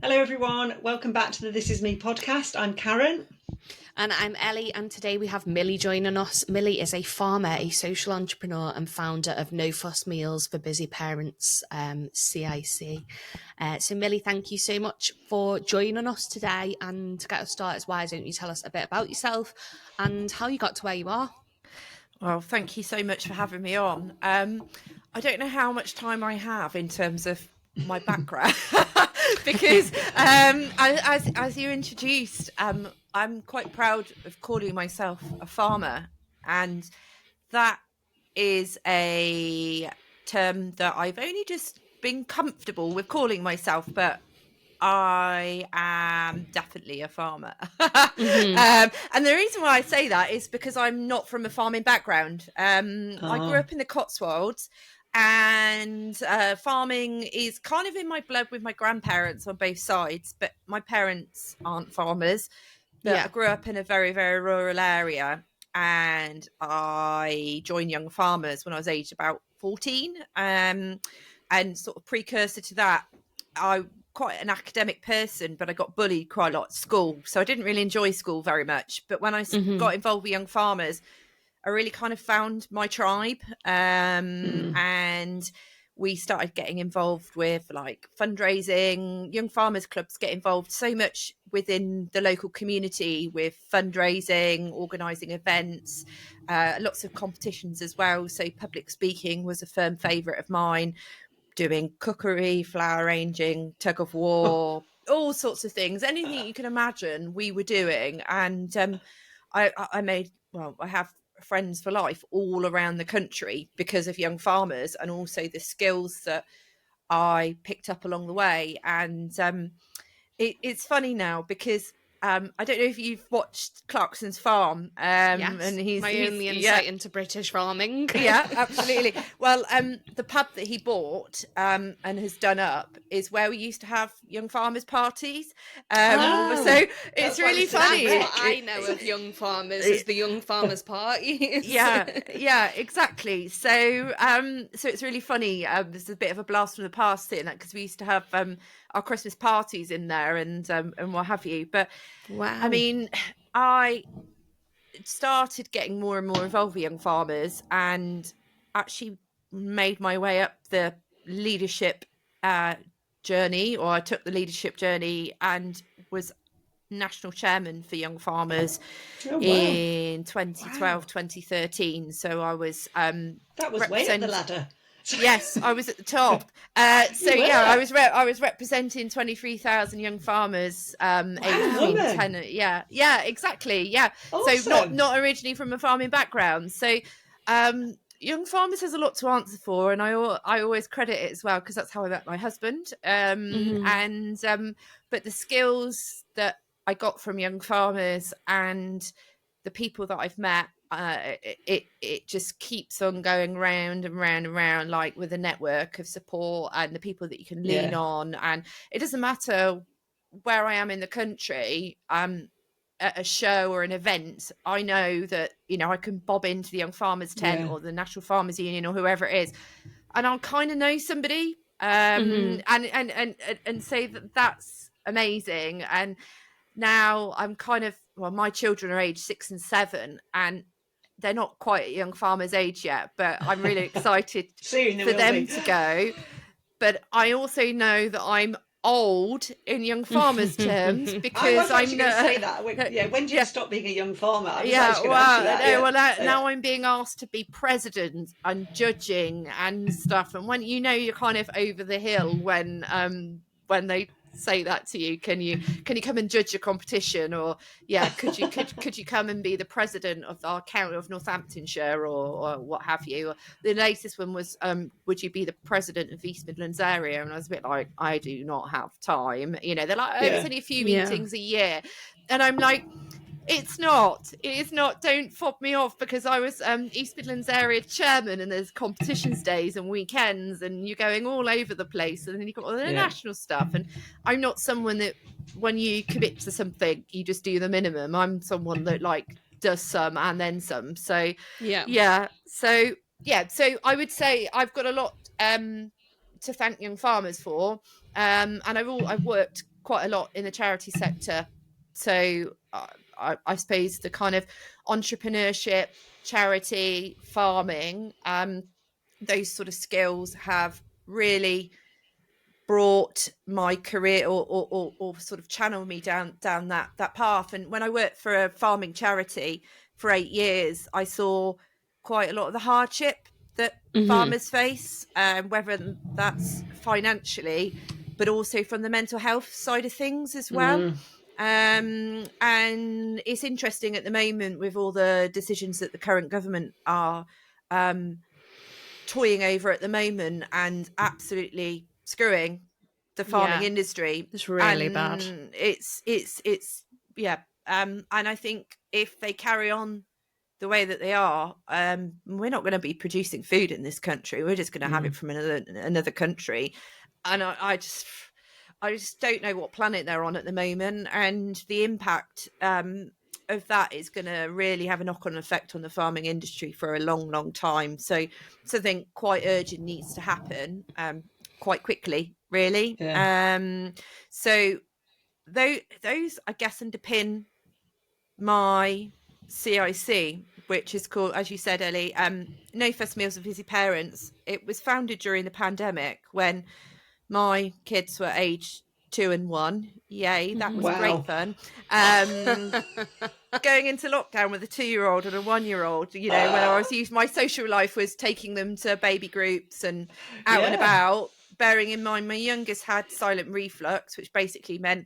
Hello everyone, welcome back to the This Is Me podcast. I'm Karen. And I'm Ellie, and today we have Millie joining us. Millie is a farmer, a social entrepreneur and founder of No Fuss Meals for Busy Parents CIC. So Millie, thank you so much for joining us today, and to get us started, why don't you tell us a bit about yourself and how you got to where you are? Well, thank you so much for having me on. I don't know how much time I have in terms of my background because as you introduced, I'm quite proud of calling myself a farmer, and that is a term that I've only just been comfortable with calling myself, but I am definitely a farmer. And the reason why I say that is because I'm not from a farming background. I grew up in the Cotswolds, and farming is kind of in my blood with my grandparents on both sides, but my parents aren't farmers. But I grew up in a very, very rural area, and I joined Young Farmers when I was aged about 14. And sort of precursor to that, I quite an academic person, but I got bullied quite a lot at school, so I didn't really enjoy school very much. But when I got involved with Young Farmers, I really kind of found my tribe, and we started getting involved with like fundraising. Young Farmers clubs get involved so much within the local community with fundraising, organising events, lots of competitions as well. So public speaking was a firm favourite of mine, doing cookery, flower arranging, tug of war, all sorts of things, anything you can imagine we were doing. And I have friends for life all around the country because of Young Farmers, and also the skills that I picked up along the way. And it's funny now because I don't know if you've watched Clarkson's Farm. Yes, and he's my only insight into British farming. Yeah, absolutely. Well, the pub that he bought and has done up is where we used to have Young Farmers parties. So it's really funny. That's what I know of Young Farmers is the Young Farmers parties. Yeah, exactly. So it's really funny. There's a bit of a blast from the past in that, because we used to have our Christmas parties in there and what have you. But wow, I mean, I started getting more and more involved with Young Farmers, and actually made my way up the leadership journey, or I took the leadership journey and was national chairman for Young Farmers in 2012, 2013. So I was that was way up the ladder. Yes, I was at the top. I was representing 23,000 young farmers, aged between 10. Yeah, exactly. Yeah. Awesome. So not originally from a farming background. So Young Farmers has a lot to answer for, and I always credit it as well, because that's how I met my husband. And but the skills that I got from Young Farmers and the people that I've met, it just keeps on going round and round and round, like with a network of support and the people that you can lean on. And it doesn't matter where I am in the country, at a show or an event, I know that, I can bob into the Young Farmers tent or the National Farmers Union or whoever it is, and I'll kind of know somebody, and say that that's amazing. And now I'm kind of, my children are age 6 and 7, and they're not quite at Young Farmers age yet, but I'm really excited for them to go. But I also know that I'm old in Young Farmers terms, because I was going to say that. When did you stop being a young farmer? Now I'm being asked to be president and judging and stuff. And when you're kind of over the hill when they say that to you, can you come and judge your competition, or could you come and be the president of our county of Northamptonshire, or what have you? The latest one was would you be the president of East Midlands area? And I was a bit like, I do not have time. They're like, it's only a few meetings a year, and I'm like, it is not, don't fob me off, because I was East Midlands area chairman, and there's competitions days and weekends, and you're going all over the place, and then you've got all the national stuff. And I'm not someone that, when you commit to something, you just do the minimum. I'm someone that does some and then some. So so I would say I've got a lot to thank Young Farmers for, and I've worked quite a lot in the charity sector. So I suppose the kind of entrepreneurship, charity, farming, those sort of skills have really brought my career or sort of channeled me down that path. And when I worked for a farming charity for 8 years, I saw quite a lot of the hardship that farmers face, whether that's financially, but also from the mental health side of things as well. And it's interesting at the moment with all the decisions that the current government are toying over at the moment and absolutely screwing the farming industry. It's really bad. It's and I think if they carry on the way that they are, we're not going to be producing food in this country. We're just going to have it from another country. And I just don't know what planet they're on at the moment, and the impact of that is going to really have a knock-on effect on the farming industry for a long time. So something quite urgent needs to happen quite quickly, really. So those I guess underpin my CIC, which is called, as you said, Ellie, No Fuss Meals for Busy Parents. It was founded during the pandemic when my kids were aged 2 and 1. Yay, that was great fun. Going into lockdown with a 2-year-old and a 1-year-old, when I was using my social life was taking them to baby groups and out and about, bearing in mind my youngest had silent reflux, which basically meant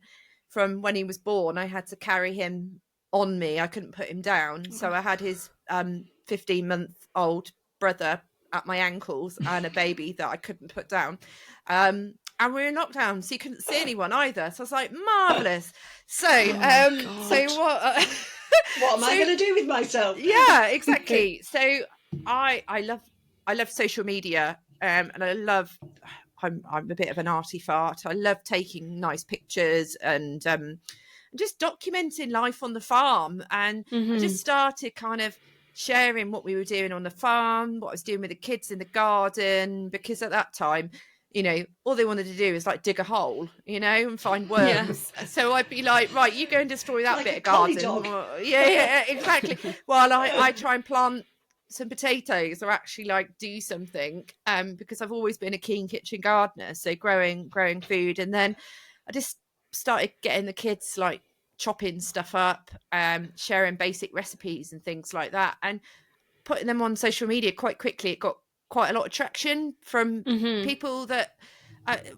from when he was born, I had to carry him on me. I couldn't put him down. So I had his 15-month-old brother at my ankles and a baby that I couldn't put down. And we were in lockdown, so you couldn't see anyone either. So I was like, marvellous. So, so what? What am I going to do with myself? Yeah, exactly. So I love social media, and I'm a bit of an arty fart. I love taking nice pictures and just documenting life on the farm. And I just started kind of sharing what we were doing on the farm, what I was doing with the kids in the garden, because at that time, all they wanted to do is like dig a hole, and find worms. So I'd be like, right, you go and destroy that like bit of garden. Yeah, exactly. While I try and plant some potatoes or actually like do something, because I've always been a keen kitchen gardener, so growing food. And then I just started getting the kids like chopping stuff up, sharing basic recipes and things like that, and putting them on social media quite quickly. It got quite a lot of traction from people that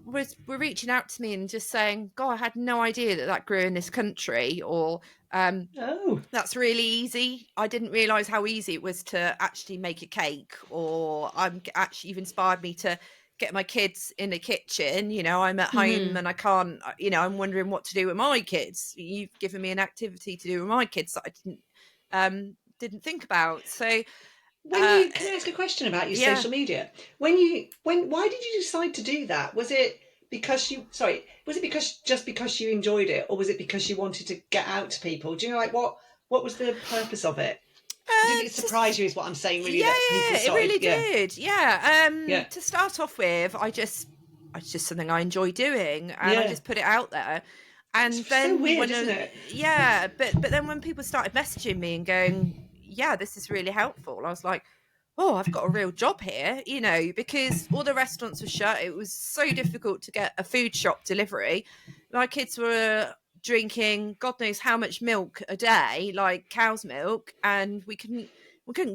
were reaching out to me and just saying, God, I had no idea that grew in this country, or that's really easy. I didn't realise how easy it was to actually make a cake, or you've inspired me to get my kids in the kitchen. I'm at home and I can't, I'm wondering what to do with my kids. You've given me an activity to do with my kids that I didn't think about. So can I ask a question about your social media? Why did you decide to do that? Was it because because you enjoyed it, or was it because you wanted to get out to people? Do you know, like what was the purpose of it? Did it surprise you, is what I'm saying, really? It really did. Yeah. To start off with, it's just something I enjoy doing, and I just put it out there. And it's then so weird, isn't it? Yeah, but then when people started messaging me and going, yeah, this is really helpful, I was like, oh, I've got a real job here, because all the restaurants were shut. It was so difficult to get a food shop delivery. My kids were drinking God knows how much milk a day, like cow's milk, and we couldn't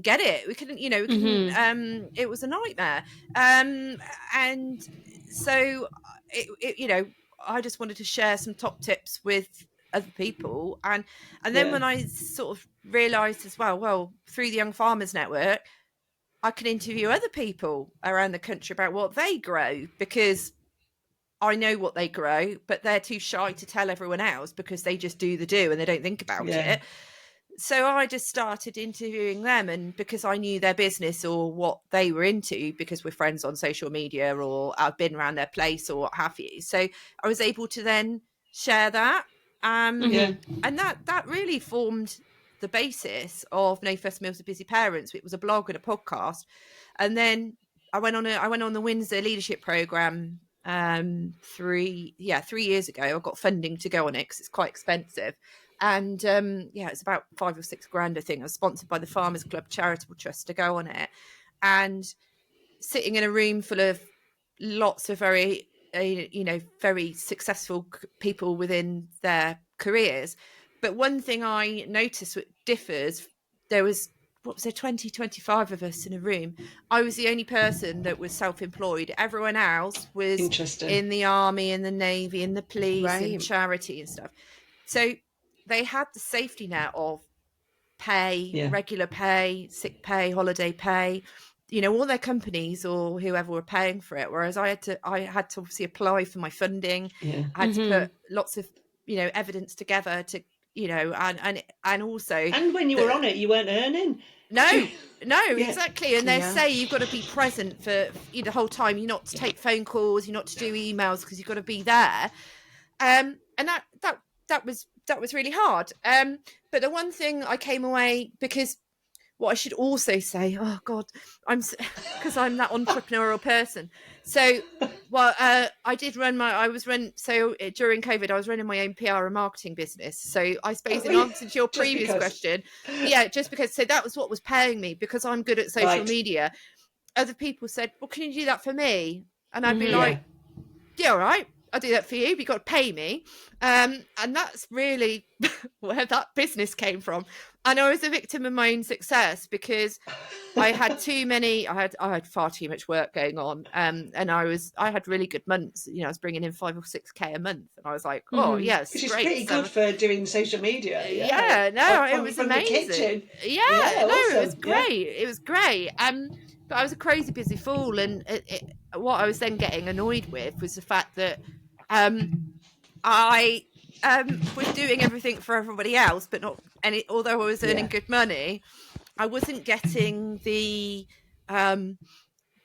get it. We couldn't, it was a nightmare. And so I just wanted to share some top tips with other people, and then when I sort of realized as well, through the Young Farmers Network, I can interview other people around the country about what they grow, because I know what they grow, but they're too shy to tell everyone else because they just do and they don't think about it. So I just started interviewing them, and because I knew their business or what they were into, because we're friends on social media or I've been around their place or what have you. So I was able to then share that. And that really formed the basis of No Fuss Meals for Busy Parents. It was a blog and a podcast. And then I went on the Windsor Leadership Programme 3 years ago. I got funding to go on it because it's quite expensive. And it's about 5 or 6 grand, I think. I was sponsored by the Farmers Club Charitable Trust to go on it. And sitting in a room full of lots of very successful people within their careers. But one thing I noticed what differs, there was, 25 of us in a room. I was the only person that was self-employed. Everyone else was in the army, in the navy, in the police, in charity and stuff. So they had the safety net of pay, regular pay, sick pay, holiday pay, all their companies or whoever were paying for it. Whereas I had to obviously apply for my funding. I had to put lots of, evidence together to, and also. And when you were on it, you weren't earning. No, exactly. And they say you've got to be present for the whole time. You're not to take phone calls, you're not to do emails because you've got to be there. And that was really hard. But the one thing I came away, because what I should also say, oh God, because I'm that entrepreneurial person. So, during COVID, I was running my own PR and marketing business. So I suppose in answer to your previous question, just because, so that was what was paying me, because I'm good at social media. Other people said, well, can you do that for me? And I'd be like, all right, I'll do that for you, but you've got to pay me. And that's really where that business came from. And I was a victim of my own success because I had I had far too much work going on. And I had really good months. I was bringing in 5 or 6K a month. And I was like, oh, yes. Which is pretty good for doing social media. It was amazing. Awesome. It was great. It was great. But I was a crazy busy fool. And what I was then getting annoyed with was the fact that I was doing everything for everybody else, but not any. Although I was earning good money, I wasn't getting the kind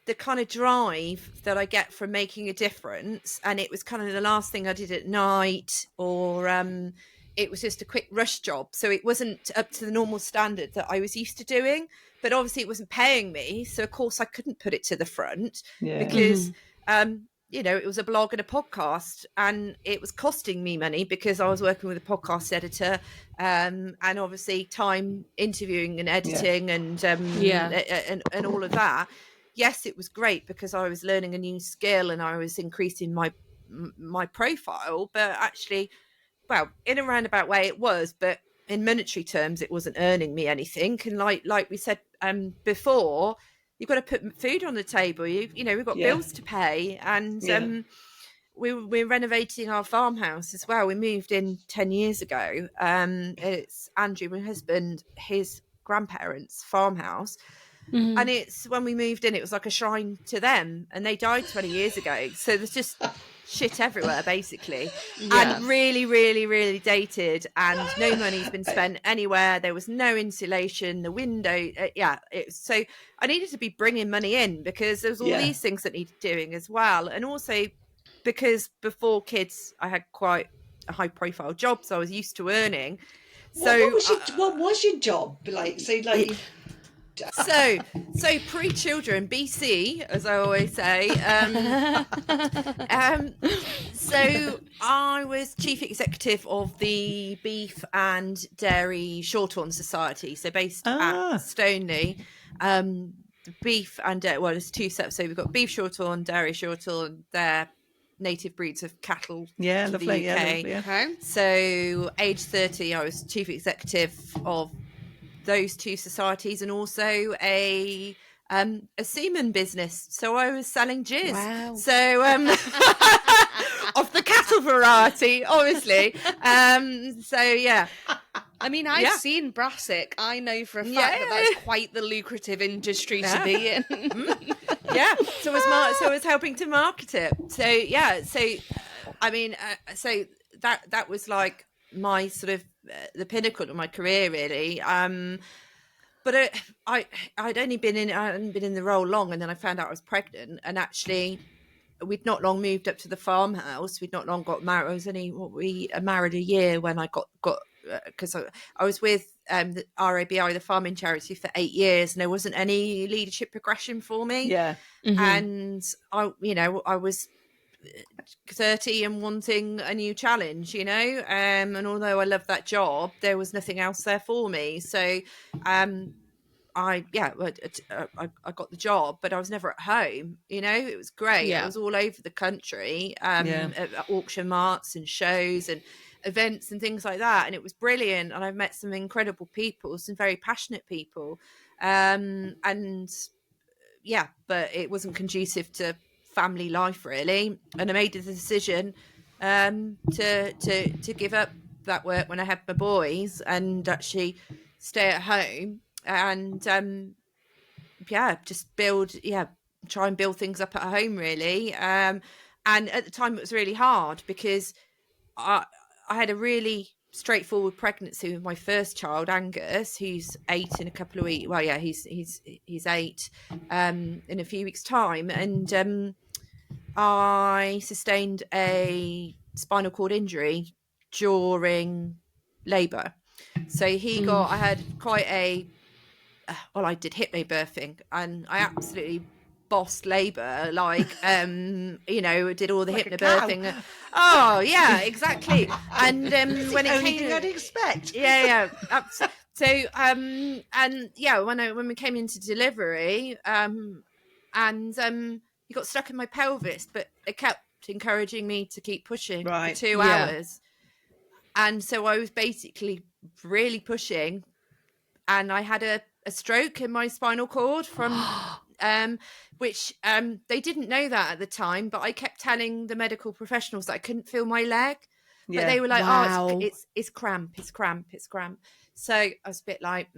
of drive that I get from making a difference. And it was kind of the last thing I did at night, or it was just a quick rush job. So it wasn't up to the normal standard that I was used to doing. But obviously, it wasn't paying me, so of course I couldn't put it to the front because. It was a blog and a podcast, and it was costing me money because I was working with a podcast editor, and obviously time interviewing and editing and all of that. Yes, it was great because I was learning a new skill and I was increasing my profile, but actually, well, in a roundabout way it was, but in monetary terms it wasn't earning me anything. And like we said before, you've got to put food on the table. We've got bills to pay, and we're renovating our farmhouse as well. We moved in 10 years ago. It's Andrew, my husband, his grandparents' farmhouse, and it's when we moved in, it was like a shrine to them, and they died 20 years ago. So there's just shit everywhere, basically, and really, really, really dated, and no money's been spent anywhere. There was no insulation, the window, so I needed to be bringing money in because there was all these things that needed doing as well, and also because before kids, I had quite a high profile job, so I was used to earning. So what was your job like? So pre-children, BC, as I always say. So I was chief executive of the Beef and Dairy Shorthorn Society, so based at Stoneleigh. The beef and there's 2 sets. So we've got beef shorthorn, dairy shorthorn. They're native breeds of cattle. Yeah, lovely. The UK. Yeah, lovely. So age 30, I was chief executive of those 2 societies, and also a semen business. So I was selling jizz. Wow. So of the cattle variety, obviously. So yeah. I mean, I've seen Brassic. I know for a fact that that's quite the lucrative industry to be in. So I was helping to market it. So I mean, so that was like my sort of the pinnacle of my career, really. But I hadn't been in the role long, and then I found out I was pregnant, and actually we'd not long moved up to the farmhouse. We'd not long got married. I was only married a year when I got because I was with the RABI, the farming charity, for 8 years, and there wasn't any leadership progression for me. Yeah. And I was 30 and wanting a new challenge, you know, and although I loved that job, there was nothing else there for me. So I got the job, but I was never at home. You know, it was great. I was all over the country, at auction marts and shows and events and things like that, and it was brilliant. And I've met some incredible people, some very passionate people, and but it wasn't conducive to family life really. And I made the decision to give up that work when I had my boys and actually stay at home and try and build things up at home really. And at the time it was really hard because I had a really straightforward pregnancy with my first child, Angus, who's 8 in a couple of weeks. Well, yeah, he's 8 in a few weeks' time, and I sustained a spinal cord injury during labour. So I had quite I did hypnobirthing, and I absolutely bossed labour, like, did all the like hypnobirthing. Oh, yeah, exactly. And when it came, thing I'd expect. Yeah. So, when we came into delivery, you got stuck in my pelvis, but it kept encouraging me to keep pushing for 2 hours. And so I was basically really pushing, and I had a stroke in my spinal cord from which they didn't know that at the time, but I kept telling the medical professionals that I couldn't feel my leg. But they were like, wow. It's cramp. So I was a bit like,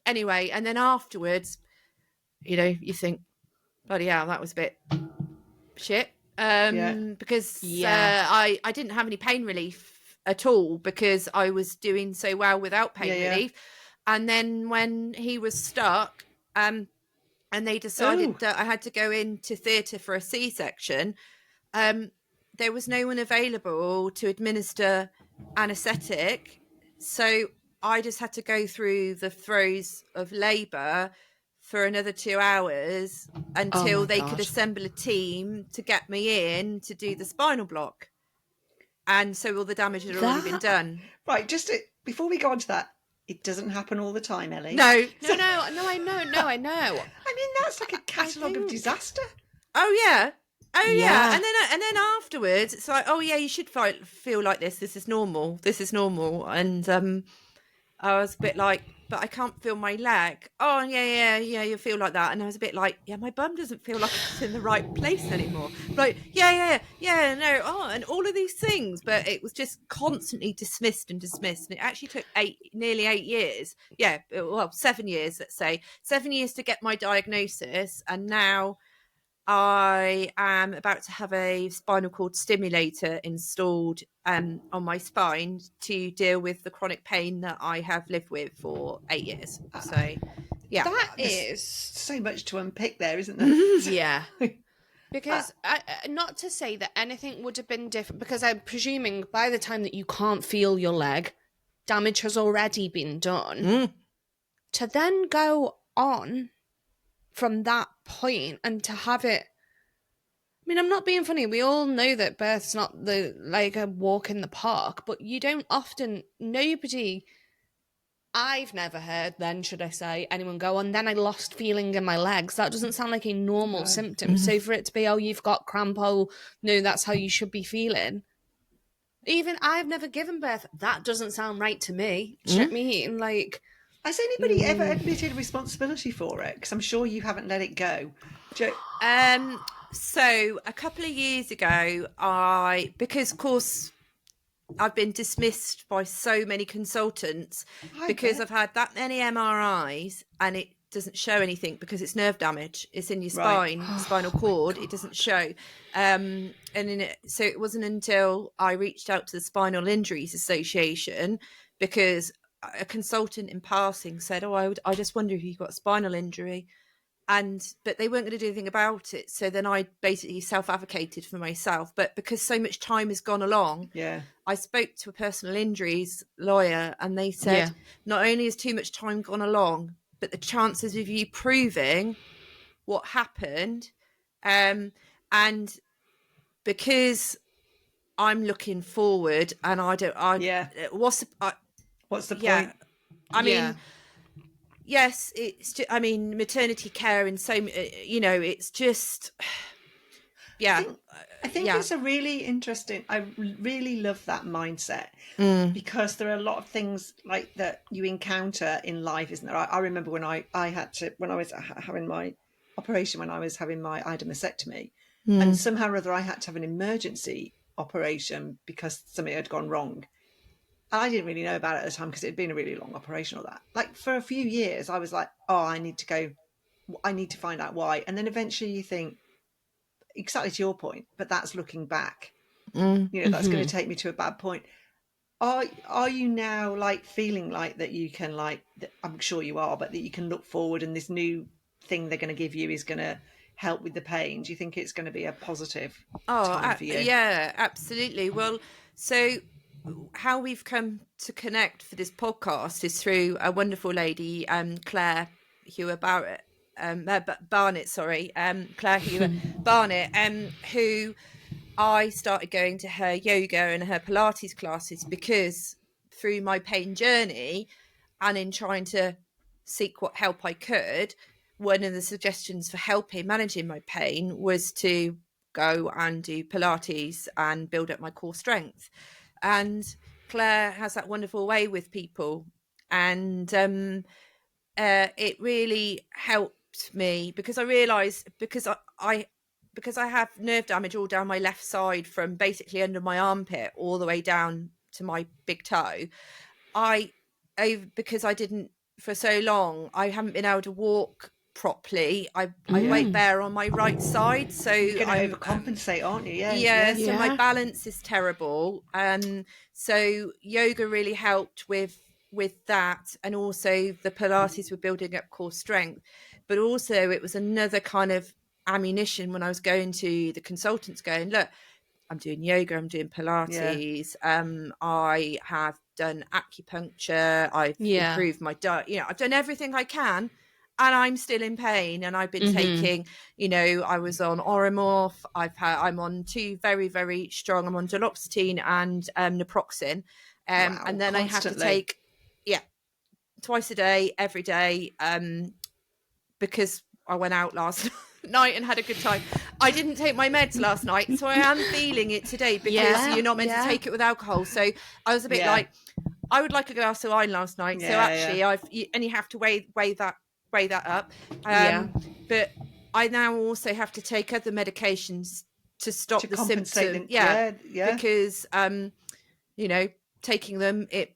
anyway. And then afterwards, you think, bloody hell, that was a bit shit. Because I didn't have any pain relief at all because I was doing so well without pain relief. And then when he was stuck, and they decided that I had to go into theatre for a C-section, there was no one available to administer anaesthetic. So I just had to go through the throes of labour for another 2 hours until they could assemble a team to get me in to do the spinal block. And so all the damage had already been done. Right, before we go on to that, it doesn't happen all the time, Ellie. No, I know. I mean, that's like a catalogue of disaster. Oh yeah. And then afterwards, it's like, oh yeah, you should feel like this. This is normal. And I was a bit like, but I can't feel my leg. Oh yeah, you feel like that. And I was a bit like, yeah, my bum doesn't feel like it's in the right place anymore. Like, no. Oh, and all of these things, but it was just constantly dismissed. And it actually took nearly 8 years. Yeah, well, 7 years, let's say 7 years to get my diagnosis. And now I am about to have a spinal cord stimulator installed on my spine to deal with the chronic pain that I have lived with for 8 years. So, yeah. That is so much to unpick there, isn't there? Yeah. Because not to say that anything would have been different, because I'm presuming by the time that you can't feel your leg, damage has already been done. To then go on from that point and to have it, I mean, I'm not being funny. We all know that birth's not like a walk in the park, but you don't often, I've never heard then, should I say, anyone go, and then I lost feeling in my legs. That doesn't sound like a normal symptom. So for it to be, oh, you've got cramp, oh, no, that's how you should be feeling. Even I've never given birth. That doesn't sound right to me. Do you know what I mean? Like, has anybody ever admitted responsibility for it? Because I'm sure you haven't let it go. So a couple of years ago, because of course I've been dismissed by so many consultants because I've had that many MRIs and it doesn't show anything because it's nerve damage. It's in your spine, spinal cord. It doesn't show. So it wasn't until I reached out to the Spinal Injuries Association, because a consultant in passing said, I just wonder if you've got a spinal injury. But they weren't going to do anything about it. So then I basically self-advocated for myself. But because so much time has gone along, I spoke to a personal injuries lawyer, and they said, not only has too much time gone along, but the chances of you proving what happened, and because I'm looking forward, and what's the point? I mean, yes, it's just, I mean, maternity care and so, it's just, I think it's a really interesting, I really love that mindset, because there are a lot of things like that you encounter in life, isn't there? I remember when I was having my operation, I had a mastectomy, and somehow or other I had to have an emergency operation because something had gone wrong. I didn't really know about it at the time because it had been a really long operation or that. Like for a few years, I was like, oh, I need to find out why. And then eventually you think, exactly to your point, but that's looking back. That's going to take me to a bad point. Are you now like feeling like that you can I'm sure you are, but that you can look forward and this new thing they're going to give you is going to help with the pain? Do you think it's going to be a positive time for you? Yeah, absolutely. Well, so how we've come to connect for this podcast is through a wonderful lady, Claire Barnett, Claire Hewer Barnett, who I started going to her yoga and her Pilates classes because through my pain journey and in trying to seek what help I could, one of the suggestions for managing my pain was to go and do Pilates and build up my core strength. And Claire has that wonderful way with people, and it really helped me because I realised because I have nerve damage all down my left side from basically under my armpit all the way down to my big toe. Because I didn't for so long, I haven't been able to walk properly. I weight bear on my right side, so you're going to overcompensate, aren't you? So my balance is terrible. So yoga really helped with that, and also the Pilates were building up core strength, but also it was another kind of ammunition when I was going to the consultants going, look, I'm doing yoga, I'm doing Pilates, I have done acupuncture, I've improved my diet, I've done everything I can, and I'm still in pain. And I've been taking, I was on Oromorph, I'm on two very, very strong, I'm on duloxetine and naproxen, and then constantly. I have to take twice a day, every day, because I went out last night and had a good time. I didn't take my meds last night, so I am feeling it today because you're not meant to take it with alcohol. So I was a bit like, I would like a glass of wine last night. So actually, you have to weigh that up. But I now also have to take other medications to stop the symptoms. Because taking them, it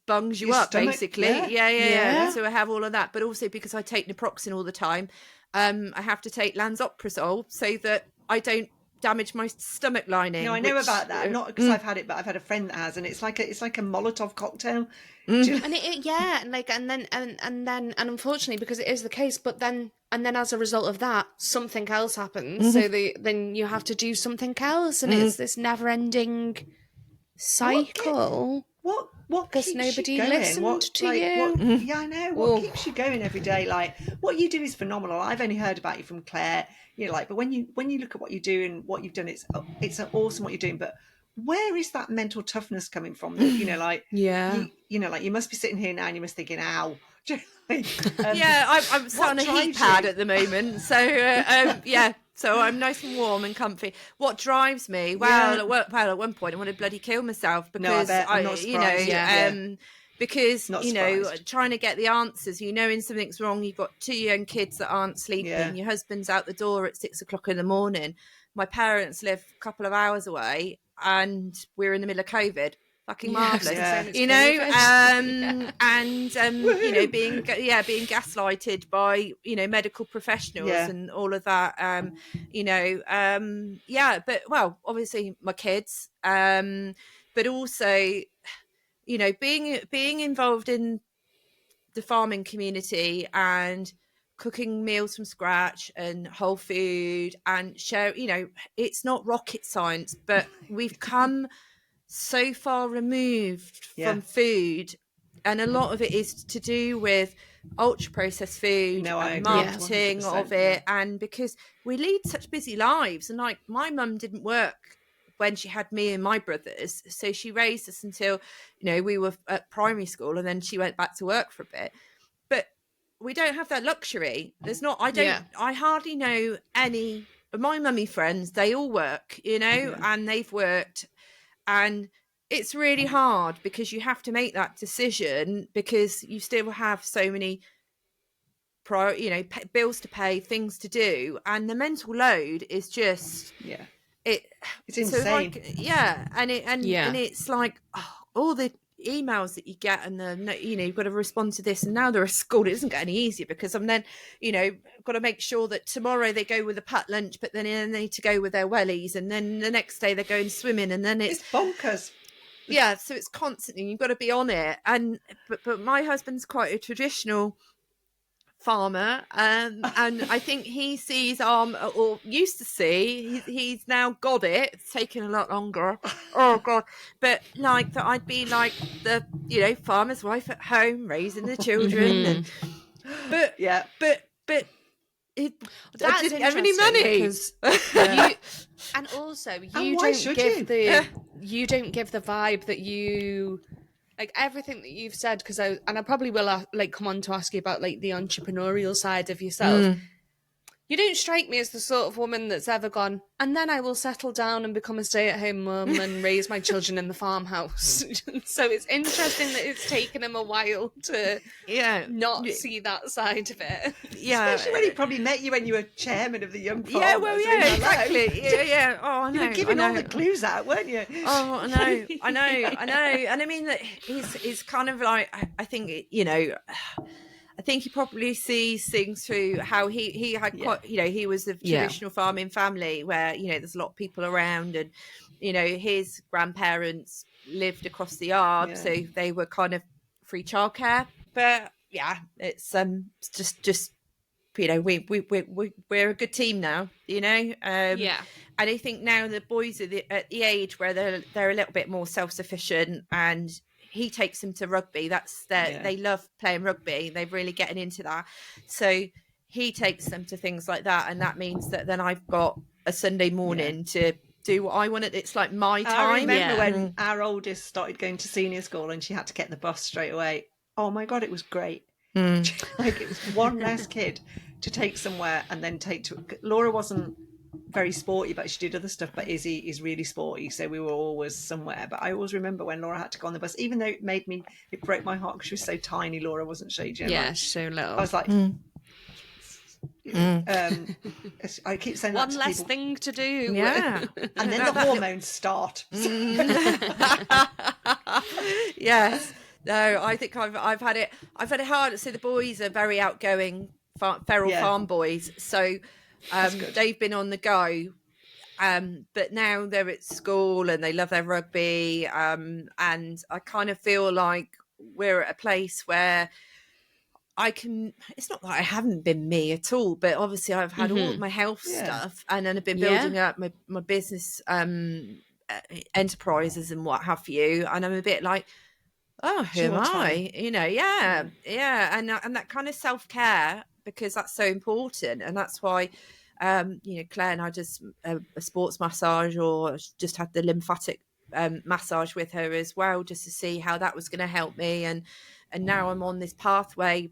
bungs you up stomach, basically. So I have all of that, but also because I take naproxen all the time, I have to take lansoprazole so that I don't damage my stomach lining. I know about that, not because I've had it, but I've had a friend that has, and it's like a Molotov cocktail. And then unfortunately, because it is the case, but then as a result of that, something else happens. So then you have to do something else, and it's this never-ending cycle. What because nobody listened to you. I know. What keeps you going every day? Like, what you do is phenomenal. I've only heard about you from Claire. But when you look at what you do and what you've done, it's awesome what you're doing. But where is that mental toughness coming from? That, you must be sitting here now and you must be thinking, ow. I'm sat on a heat pad at the moment, so so I'm nice and warm and comfy. What drives me? Well, at one point I wanted to bloody kill myself because I'm not surprised. Because trying to get the answers, when something's wrong. You've got two young kids that aren't sleeping. Your husband's out the door at 6 o'clock in the morning. My parents live a couple of hours away, and we're in the middle of COVID. Fucking marvelous, and being gaslighted by medical professionals and all of that. But obviously my kids, but also being involved in the farming community and cooking meals from scratch and whole food and share. It's not rocket science, but we've come so far removed from food a lot of it is to do with ultra processed food and marketing of it. And because we lead such busy lives, and like my mum didn't work when she had me and my brothers, so she raised us until, you know, we were at primary school, and then she went back to work for a bit. But we don't have that luxury. There's not, I hardly know any of my mummy friends. They all work, you know, and they've worked, and it's really hard because you have to make that decision because you still have so many bills to pay, things to do, and the mental load is just it's insane. And it's like all the emails that you get, and you've got to respond to this, and now they're at school, it doesn't get any easier because I'm then got to make sure that tomorrow they go with a packed lunch, but then they need to go with their wellies, and then the next day they're going swimming, and then it's bonkers. So it's constantly, you've got to be on it. And but my husband's quite a traditional farmer, and I think he sees or used to see, he's now got it. It's taken a lot longer. Oh god. But like that, I'd be like the farmer's wife at home raising the children, and but That's didn't have any money. And also you don't give the vibe that you like everything that you've said, because I probably will come on to ask you about like the entrepreneurial side of yourself. You don't strike me as the sort of woman that's ever gone, and then I will settle down and become a stay-at-home mum and raise my children in the farmhouse. So it's interesting that it's taken him a while to not see that side of it. Yeah, especially when he probably met you when you were chairman of the Young Farmers. Yeah, well, yeah, exactly. Yeah. Oh, I know. You were giving all the clues out, weren't you? Oh, I know. And I mean that he's kind of like, I think I think he probably sees things through how he had quite, he was a traditional farming family where, there's a lot of people around, and, his grandparents lived across the yard. So they were kind of free childcare. But it's just we're a good team now, And I think now the boys are at the age where they're a little bit more self-sufficient, and he takes them to rugby. That's they love playing rugby. They're really getting into that. So he takes them to things like that. And that means that then I've got a Sunday morning to do what I wanted. It's like my time. I remember when our oldest started going to senior school and she had to get the bus straight away. Oh my God, it was great. Like it was one less kid to take somewhere and then take to. Laura wasn't very sporty, but she did other stuff. But Izzy is really sporty, so we were always somewhere. But I always remember when Laura had to go on the bus, even though it broke my heart because she was so tiny. Laura wasn't she? So little. I was like, I keep saying one that to less people. thing to do. Yeah, and then the hormones start. Yes. No, I think I've had it hard. So the boys are very outgoing, feral farm boys. So they've been on the go, but now they're at school and they love their rugby. And I kind of feel like we're at a place where I can. It's not that I haven't been me at all, but obviously I've had all of my health stuff, and then I've been building up my business enterprises and what have you. And I'm a bit like, oh, who am I? And that kind of self-care, because that's so important. And that's why Claire and I just a sports massage, or just had the lymphatic massage with her as well, just to see how that was going to help me. And now I'm on this pathway.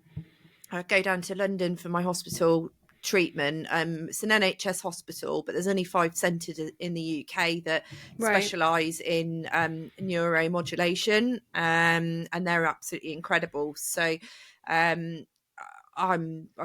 I go down to London for my hospital treatment. It's an NHS hospital, but there's only 5 centres in the UK that specialise in neuromodulation, and they're absolutely incredible. So I've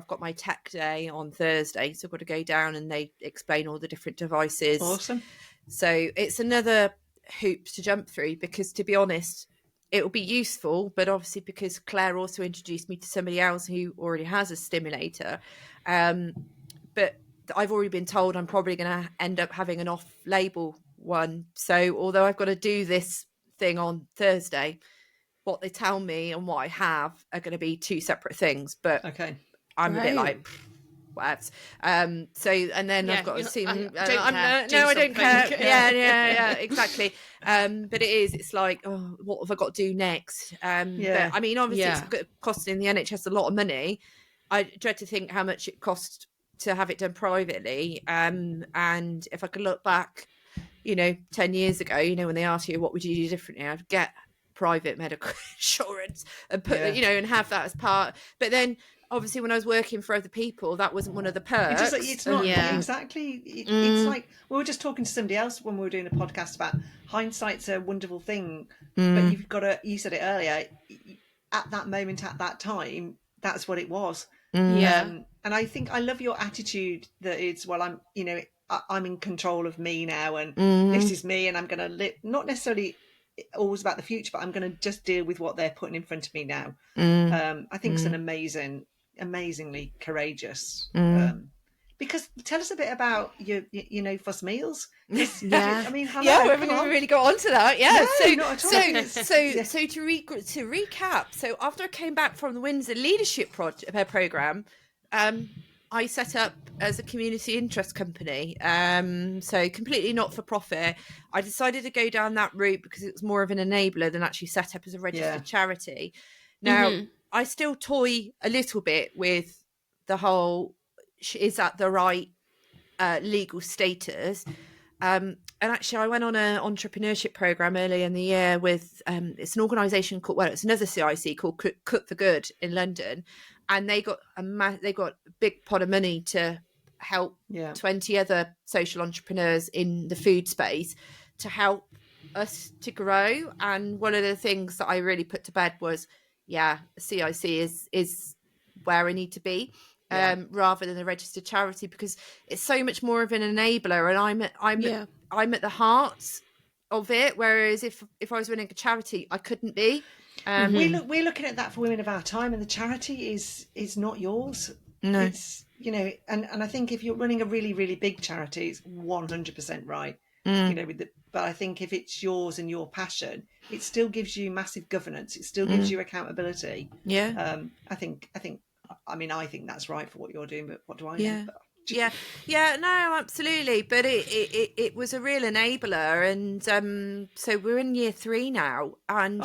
got my tech day on Thursday, so I've got to go down and they explain all the different devices. Awesome. So it's another hoop to jump through, because to be honest, it will be useful, but obviously because Claire also introduced me to somebody else who already has a stimulator, but I've already been told I'm probably going to end up having an off-label one. So although I've got to do this thing on Thursday, what they tell me and what I have are going to be 2 separate things. But I'm a bit like, whatevs. So, and then I've got to assume, I don't care. Yeah, exactly. But it's like, oh, what have I got to do next? But I mean, obviously it's costing the NHS a lot of money. I dread to think how much it cost to have it done privately. And if I could look back, 10 years ago, when they asked you what would you do differently, I'd get private medical insurance and put and have that as part. But then obviously when I was working for other people, that wasn't one of the perks. It's not exactly. It's like we were just talking to somebody else when we were doing a podcast about hindsight's a wonderful thing, but you said it earlier, at that moment, at that time, that's what it was. And I think I love your attitude that it's, well, I'm in control of me now, and this is me, and I'm going to live, not necessarily always about the future, but I'm going to just deal with what they're putting in front of me now. I think it's an amazingly courageous. Because tell us a bit about your no fuss meals. I mean, we haven't really got onto that. So to recap, so after I came back from the Windsor Leadership Program, I set up as a community interest company, so completely not for profit. I decided to go down that route because it was more of an enabler than actually set up as a registered charity. Now, I still toy a little bit with the whole, is that the right legal status? And actually, I went on an entrepreneurship program earlier in the year with, it's an organisation called, it's another CIC called Cook for Good in London. And they got a big pot of money to help 20 other social entrepreneurs in the food space to help us to grow. And one of the things that I really put to bed was, CIC is where I need to be, rather than a registered charity, because it's so much more of an enabler, and I'm at the heart of it. Whereas if I was running a charity, I couldn't be. We're looking at that for women of our time, and the charity is not yours. No, it's and I think if you're running a really, really big charity, it's 100% right. But I think if it's yours and your passion, it still gives you massive governance. It still gives you accountability. I think that's right for what you're doing. But what do I know? No, absolutely. But it was a real enabler, and so we're in year 3 now, and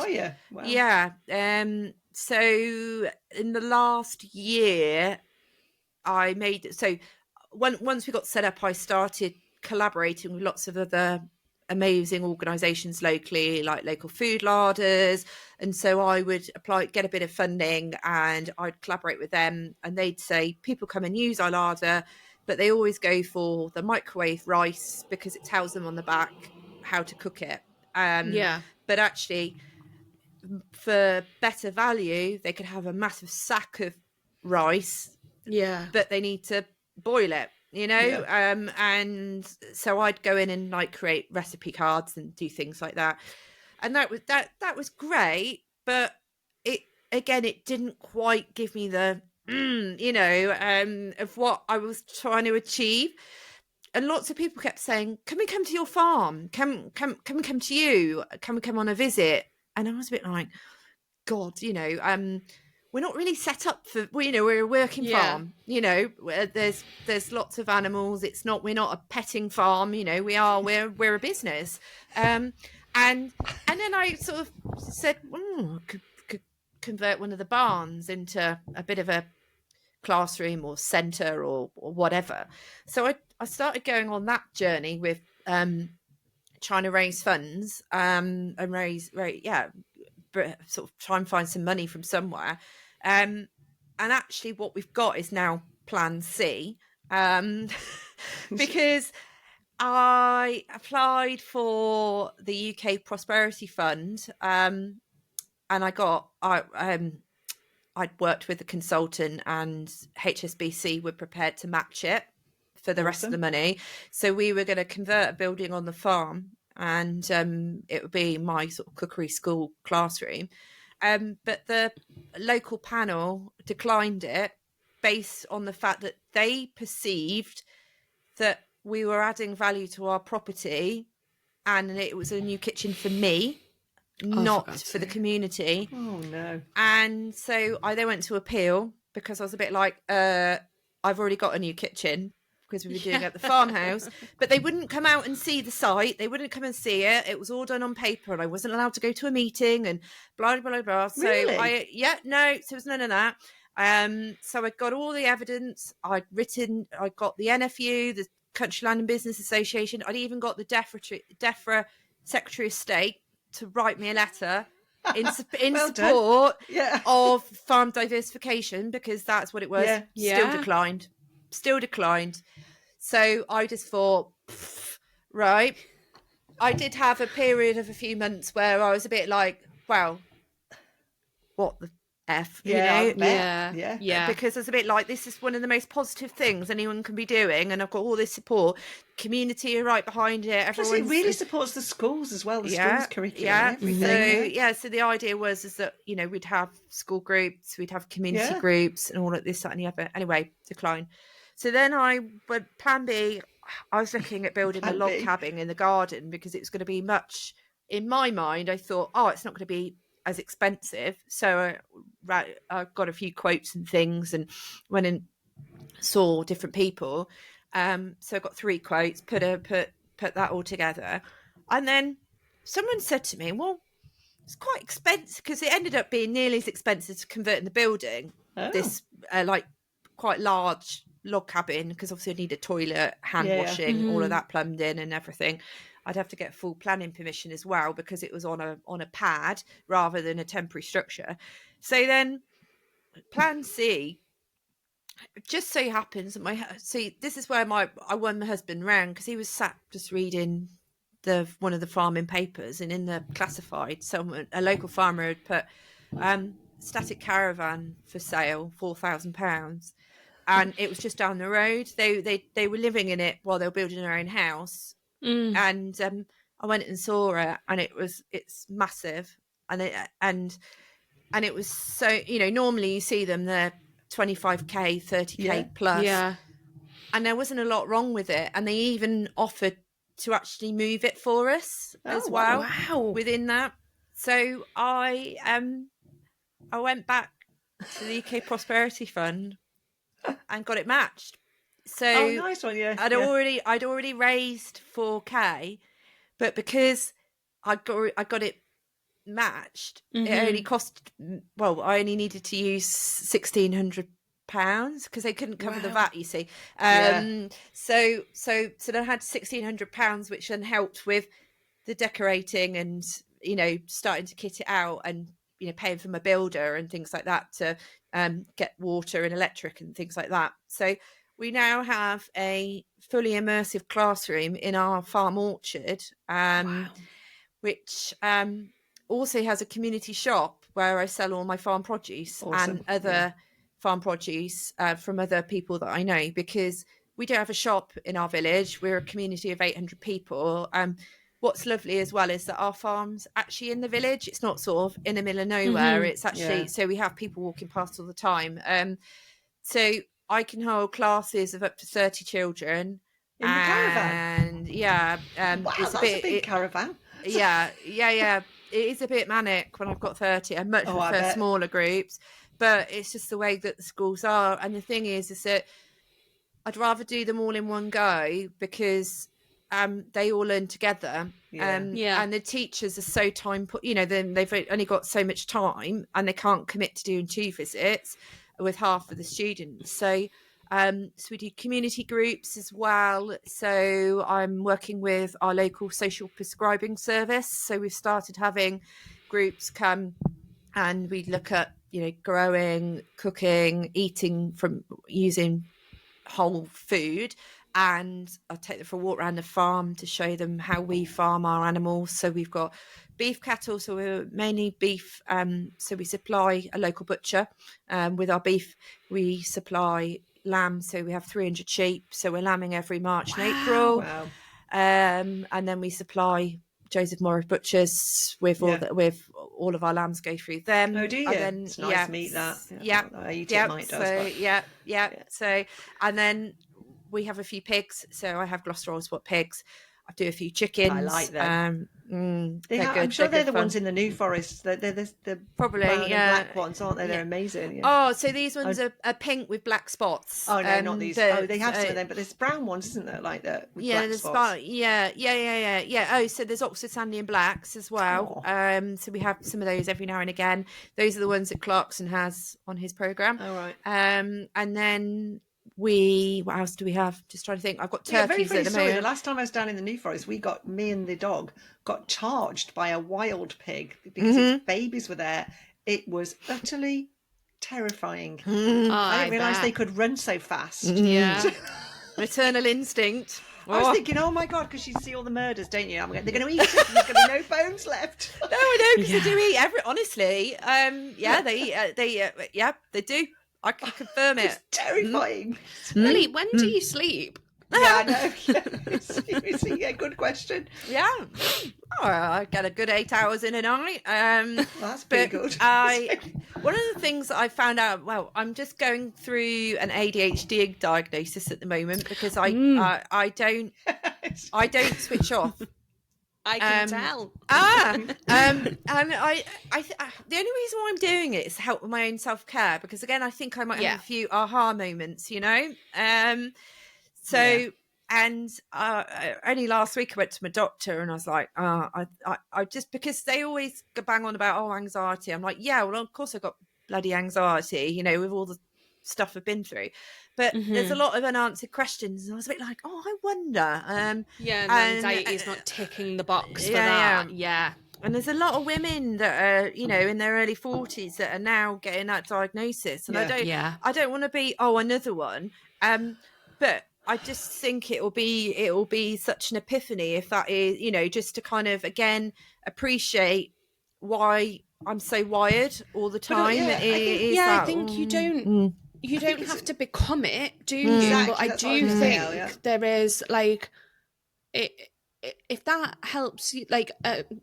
so in the last year I made, so once we got set up, I started collaborating with lots of other amazing organisations locally, like local food larders, and so I would get a bit of funding, and I'd collaborate with them, and they'd say, people come and use our larder, but they always go for the microwave rice because it tells them on the back how to cook it. But actually, for better value, they could have a massive sack of rice, but they need to boil it, and so I'd go in and create recipe cards and do things like that, and that was great, but it didn't quite give me the of what I was trying to achieve. And lots of people kept saying, can we come to your farm? Can we come to you? Can we come on a visit? And I was a bit like, God, we're not really set up for, we're a working farm, there's lots of animals. We're not a petting farm, we're a business. And then I sort of said, could convert one of the barns into a bit of a classroom or centre or whatever. So I started going on that journey with trying to raise funds and sort of try and find some money from somewhere. And actually what we've got is now Plan C, because I applied for the UK Prosperity Fund, and I'd worked with a consultant, and HSBC were prepared to match it for the rest of the money. So we were going to convert a building on the farm, and it would be my sort of cookery school classroom. But the local panel declined it based on the fact that they perceived that we were adding value to our property, and it was a new kitchen for me, not for the community. Oh no. And so I then went to appeal, because I was a bit like, I've already got a new kitchen because we were doing it at the farmhouse, but they wouldn't come out and see the site. They wouldn't come and see it. It was all done on paper, and I wasn't allowed to go to a meeting and blah, blah, blah, blah. So Really? so it was none of that. So I got all the evidence. I got the NFU, the Country Land and Business Association. I'd even got the DEFRA Secretary of State to write me a letter in support of farm diversification, because that's what it was. Still declined. So I just thought, right. I did have a period of a few months where I was a bit like, well, what the F, you know? Yeah. Because it's a bit like, this is one of the most positive things anyone can be doing, and I've got all this support, community are right behind it. Plus it really supports the schools as well, the schools curriculum and everything. So the idea was that, you know, we'd have school groups, we'd have community groups and all of this, that and the other. Anyway, decline. So then I went plan B. I was looking at building a log cabin in the garden, because it was going to be much, in my mind, I thought, it's not going to be as expensive. So I got a few quotes and things and went and saw different people. So I got 3 quotes, put that all together. And then someone said to me, well, it's quite expensive, because it ended up being nearly as expensive to convert in the building. This like quite large log cabin, because obviously I need a toilet, hand washing, all of that plumbed in and everything. I'd have to get full planning permission as well, because it was on a pad rather than a temporary structure. So then plan C, just so happens that this is where I won my husband round, because he was sat just reading one of the farming papers, and in the classified, a local farmer had put static caravan for sale, £4,000. And it was just down the road. They were living in it while they were building their own house. And I went and saw it, and it's massive, and it was so, you know, normally you see them, they're 25k 30k plus, and there wasn't a lot wrong with it, and they even offered to actually move it for us as well. Wow. Within that. So I went back to the UK Prosperity Fund and got it matched. So nice one, I'd already raised 4k, but because I got it matched, it only cost, well, I only needed to use £1,600 because they couldn't cover the VAT, you see. So then I had £1,600, which then helped with the decorating and, you know, starting to kit it out, and, you know, paying for my builder and things like that to get water and electric and things like that. So we now have a fully immersive classroom in our farm orchard, which also has a community shop where I sell all my farm produce and other farm produce from other people that I know, because we don't have a shop in our village. We're a community of 800 people. What's lovely as well is that our farm's actually in the village. It's not sort of in the middle of nowhere. It's actually, so we have people walking past all the time. So I can hold classes of up to 30 children. In the caravan? And wow, it's that's a big caravan. Yeah. It is a bit manic when I've got 30. I much prefer smaller groups, but it's just the way that the schools are. And the thing is that I'd rather do them all in one go, because they all learn together. And the teachers are so you know, then they've only got so much time, and they can't commit to doing 2 visits with half of the students. So we do community groups as well. So I'm working with our local social prescribing service. So we've started having groups come, and we look at, you know, growing, cooking, eating from using whole food. And I take them for a walk around the farm to show them how we farm our animals. So we've got beef cattle, so we're mainly beef. So we supply a local butcher with our beef. We supply lamb, so we have 300 sheep. So we're lambing every March and April. Wow. And then we supply Joseph Morris Butchers with all of our lambs go through them. Oh, do you? And then, it's nice meat, that. I eat it, mine does. So, So, and then we have a few pigs. So I have Gloucester Old Spot pigs. do a few chickens. I like them. I'm sure they're the ones in the New Forest. They're the probably brown and black ones, aren't they? They're amazing. Yeah. Oh, so these ones are pink with black spots. Oh no, not these. They have some of them, but there's brown ones, isn't there? Like that. Black spots. Yeah. Oh, so there's Oxford Sandy and Blacks as well. So we have some of those every now and again. Those are the ones that Clarkson has on his program. Oh right. And then what else do we have? Just trying to think. I've got turkeys at the moment. The last time I was down in the New Forest, me and the dog got charged by a wild pig because its babies were there. It was utterly terrifying. I didn't realise they could run so fast. Yeah. Maternal instinct. I was thinking, oh my God, because you see all the murders, don't you? They're going to eat it. There's going to be no bones left. No, I know, because they do eat honestly. They do. I can confirm it. It's terrifying. Millie, when do you sleep? Yeah, I know. Seriously, good question. Yeah. I get a good 8 hours in a night. That's pretty good. One of the things that I found out, I'm just going through an ADHD diagnosis at the moment because I don't switch off. I can tell. And the only reason why I'm doing it is to help with my own self-care, because again, I think I might have a few aha moments, and only last week I went to my doctor and I was like, I just, because they always bang on about anxiety. I'm like, well, of course I've got bloody anxiety, with all the stuff I've been through, but there's a lot of unanswered questions, and I was a bit like, I wonder. And anxiety is not ticking the box for that. Yeah. And there's a lot of women that are, in their early 40s that are now getting that diagnosis, and I don't want to be another one. But I just think it will be such an epiphany if that is, just to kind of again appreciate why I'm so wired all the time. I think you don't. You don't have to become it, do you? Exactly, but I do think there is if that helps you,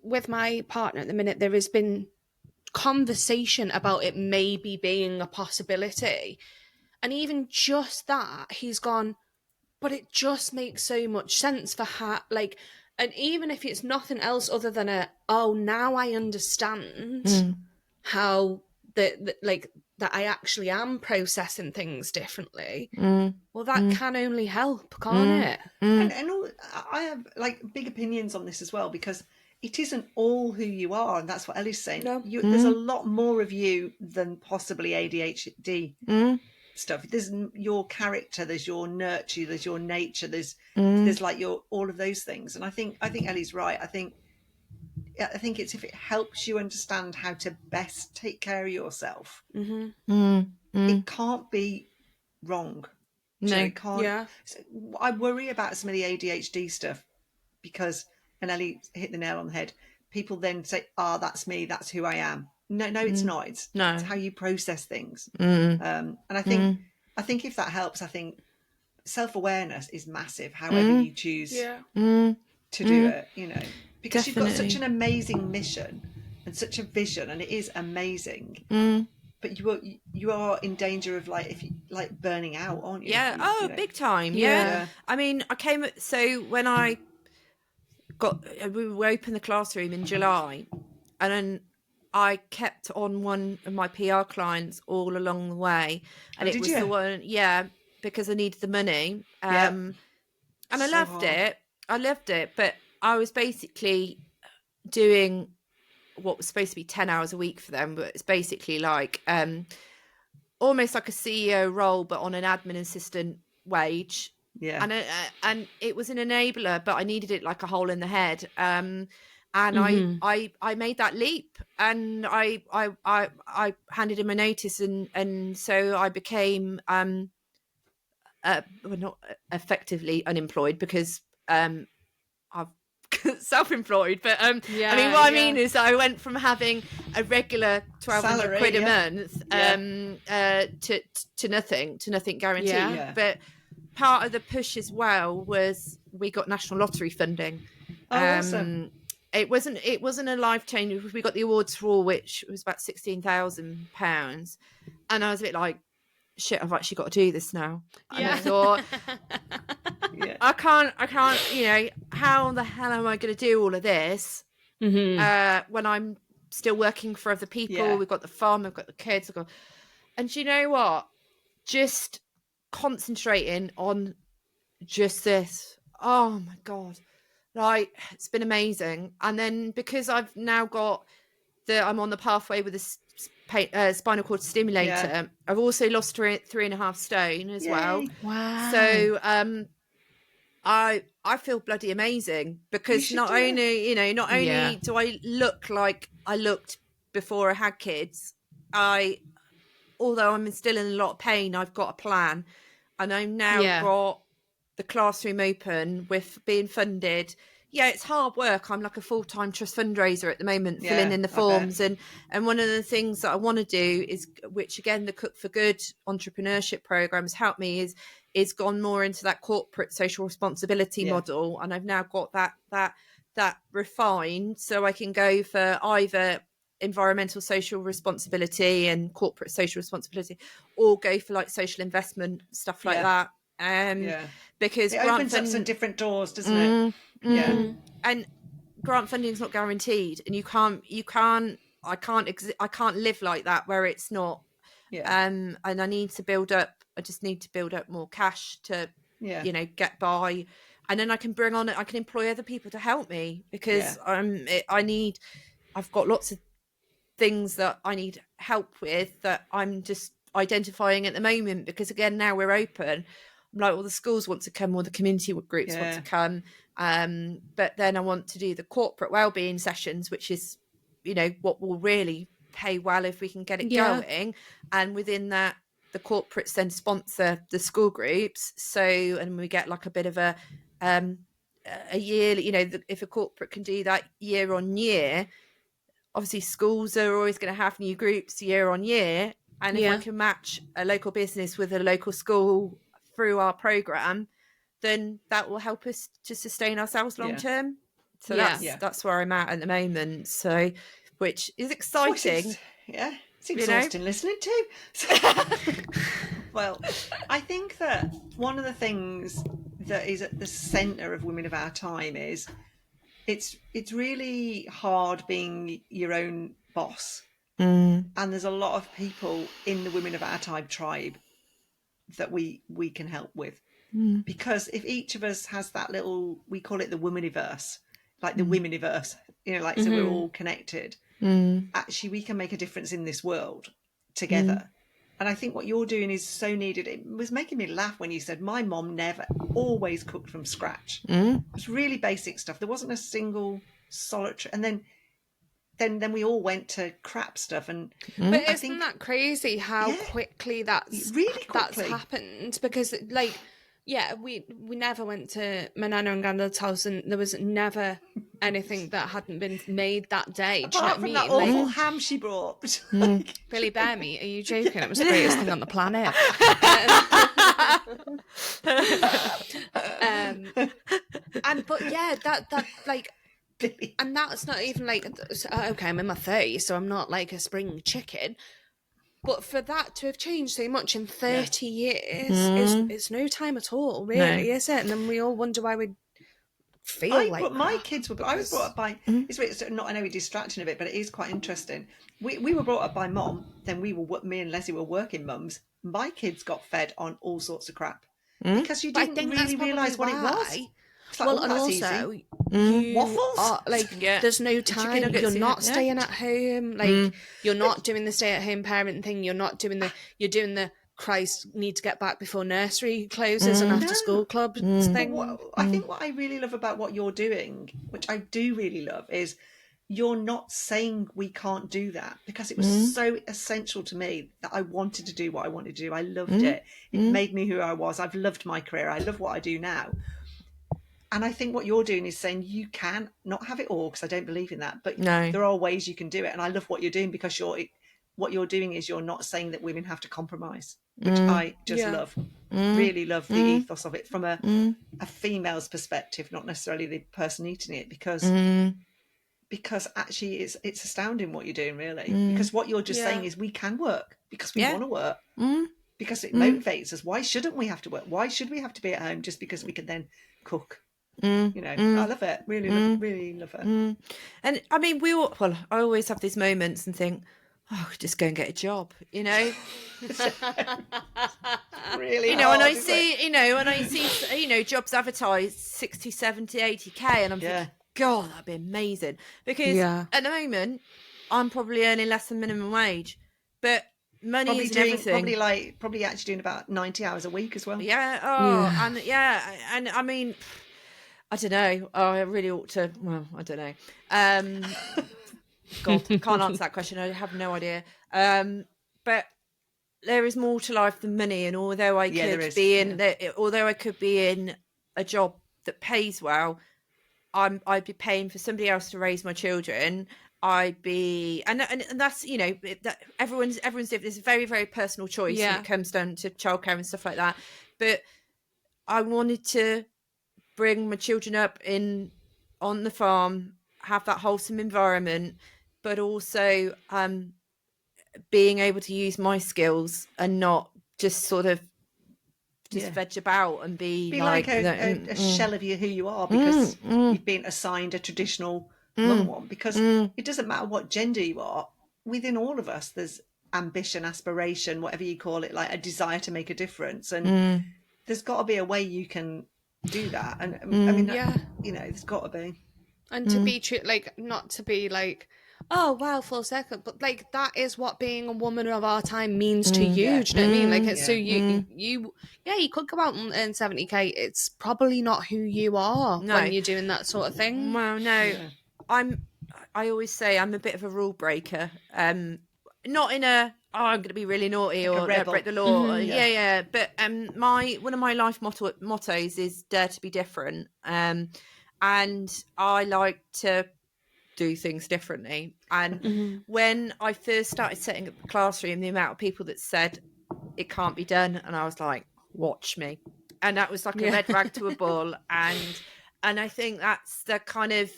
with my partner at the minute, there has been conversation about it maybe being a possibility, and even just that, he's gone, but it just makes so much sense for her, and even if it's nothing else other than now I understand how that I actually am processing things differently. Well, that can only help, can't it? And I have big opinions on this as well, because it isn't all who you are, and that's what Ellie's saying. No. There's a lot more of you than possibly ADHD stuff. There's your character, there's your nurture, there's your nature, there's your all of those things. And I think Ellie's right. I think it's if it helps you understand how to best take care of yourself, it can't be wrong. No, it can't. Yeah. So I worry about some of the ADHD stuff because, and Ellie hit the nail on the head, people then say, that's me, that's who I am. No, it's not. It's how you process things. And I think if that helps, I think self-awareness is massive, however you choose to do it, because Definitely. You've got such an amazing mission and such a vision, and it is amazing. But you are in danger of burning out, aren't you? Yeah. Big time. Yeah. I mean, when I we opened the classroom in July, and then I kept on one of my PR clients all along the way, and it was the one, because I needed the money, and I loved it. I loved it, but I was basically doing what was supposed to be 10 hours a week for them, but it's basically almost like a CEO role, but on an admin assistant wage. Yeah. And it was an enabler, but I needed it like a hole in the head. And I made that leap, and I handed in my notice, and so I became not effectively unemployed, because I've self-employed, but I mean is I went from having a regular 1,200 quid a month to nothing guaranteed. But part of the push as well was we got national lottery funding. Awesome. It wasn't a life change. We got the awards for all, which was about £16,000, and I was a bit like, shit, I've actually got to do this now. And I thought, I can't, how the hell am I going to do all of this when I'm still working for other people? Yeah. We've got the farm, we've got the kids, and do you know what? Just concentrating on just this. Oh my God. Like, it's been amazing. And then because I've now got I'm on the pathway with a spinal cord stimulator, I've also lost 3.5 stone as well. Wow. So I feel bloody amazing, because not only do I look like I looked before I had kids, although I'm still in a lot of pain, I've got a plan, and I've now got the classroom open with being funded. Yeah, it's hard work. I'm like a full-time trust fundraiser at the moment, filling in the forms. And one of the things that I want to do is, which again, the Cook for Good entrepreneurship program has helped me, is gone more into that corporate social responsibility model. And I've now got that refined, so I can go for either environmental social responsibility and corporate social responsibility, or go for like social investment stuff like that. Because it opens up some different doors, doesn't it? And grant funding is not guaranteed, and I can't live like that where it's not. And I just need to build up more cash to get by, and then I can employ other people to help me, because I've got lots of things that I need help with that I'm just identifying at the moment, because again, now we're open, I'm like, well, the schools want to come, or the community groups want to come, but then I want to do the corporate wellbeing sessions, which is what will really pay well if we can get it going, and within that the corporates then sponsor the school groups, and we get like a bit of a yearly, if a corporate can do that year on year, obviously schools are always going to have new groups year on year, and if I can match a local business with a local school through our program, then that will help us to sustain ourselves long term. So that's where I'm at the moment, so which is exciting. It's exhausting listening to. Well, I think that one of the things that is at the centre of Women of Our Time is it's really hard being your own boss. And there's a lot of people in the Women of Our Time tribe that we can help with. Because if each of us has that little, we call it the womaniverse, like the womaniverse, so we're all connected. Actually, we can make a difference in this world together. And I think what you're doing is so needed. It was making me laugh when you said, my mom always cooked from scratch. It was really basic stuff. There wasn't a single solitary. And then we all went to crap stuff. But isn't that crazy how quickly that's happened? Because we never went to my nana and granddad's house, and there was never anything that hadn't been made that day. Apart from that awful ham she brought. Billy Bear meat, are you joking? It was the greatest thing on the planet. And that's not even like, okay, I'm in my 30s, so I'm not like a spring chicken. But for that to have changed so much in 30 years, it's no time at all, really, is it? And then we all wonder why we feel like that. My kids were... I was brought up by... It's not, I know we're distracting a bit, but it is quite interesting. We were brought up by mom, then me and Leslie were working mums. My kids got fed on all sorts of crap. Because you didn't really realise what it was. Like, well, and also, waffles are, there's no time. You're not staying at home. You're not doing the stay-at-home parent thing. You're doing the Christ, need to get back before nursery closes and after school club thing. I think what I really love about what you're doing, which I do really love, is you're not saying we can't do that, because it was so essential to me that I wanted to do what I wanted to do. I loved it. It made me who I was. I've loved my career. I love what I do now. And I think what you're doing is saying you can not have it all, because I don't believe in that, but there are ways you can do it. And I love what you're doing, because what you're doing is you're not saying that women have to compromise, which I just love. Really love the ethos of it from a female's perspective, not necessarily the person eating it, because actually it's astounding what you're doing, really. Because what you're just saying is we can work because we want to work. because it motivates us. Why shouldn't we have to work? Why should we have to be at home just because we can then cook? I love it. Really love it. And I mean, I always have these moments and think, oh, just go and get a job, Really, and I see, jobs advertised 60, 70, 80k, and I'm thinking, God, that'd be amazing. Because at the moment, I'm probably earning less than minimum wage, but money is everything. Probably actually doing about 90 hours a week as well. And I mean, I don't know. I really ought to. Well, I don't know. God, I can't answer that question. I have no idea. But there is more to life than money, and although I could be in a job that pays well, I'd be paying for somebody else to raise my children. I'd be, and that's, that everyone's different. It's a very, very personal choice when it comes down to childcare and stuff like that. But I wanted to bring my children up on the farm, have that wholesome environment, but also being able to use my skills and not just sort of veg about and be like a shell of who you are, because you've been assigned a traditional mother one. Because it doesn't matter what gender you are, within all of us there's ambition, aspiration, whatever you call it, like a desire to make a difference, and there's got to be a way you can do that. And I mean, there's got to be. And to be true, like, not to be like, oh wow, full circle, but like that is what being a woman of our time means to you. Do you know what I mean? Like, it's so you could go out and earn 70k. It's probably not who you are when you're doing that sort of thing. Well, no, I always say I'm a bit of a rule breaker. Not in a I'm going to be really naughty or break the law. But one of my life mottos is dare to be different. And I like to do things differently. And when I first started setting up the classroom, the amount of people that said it can't be done, and I was like, watch me. And that was like a red rag to a bull. And I think that's the kind of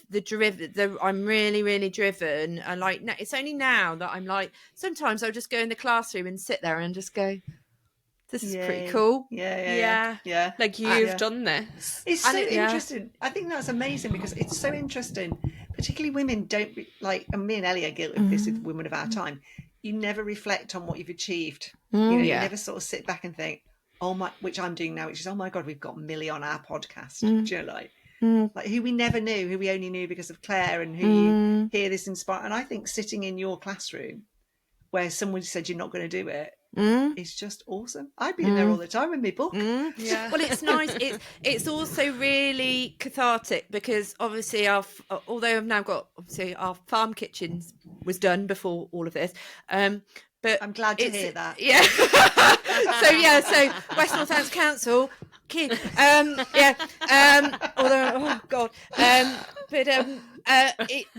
I'm really, really driven. And like, it's only now that I'm like, sometimes I'll just go in the classroom and sit there and just go, this is pretty cool. Yeah. Like, you've done this. It's so interesting. I think that's amazing, because it's so interesting. Particularly women don't and me and Ellie are guilty of this with women of our time. You never reflect on what you've achieved. You never sort of sit back and think, oh my, which I'm doing now, which is, oh my God, we've got Millie on our podcast. Do you know, like who we never knew, who we only knew because of Claire, and who you hear this inspire. And I think sitting in your classroom where someone said you're not going to do it, it's just awesome. I'd be in there all the time with my book. Well, it's nice. It's also really cathartic, because obviously although I've now got, obviously our farm kitchens was done before all of this, but I'm glad to hear that. So West Northants Council, kid. Although, oh God, but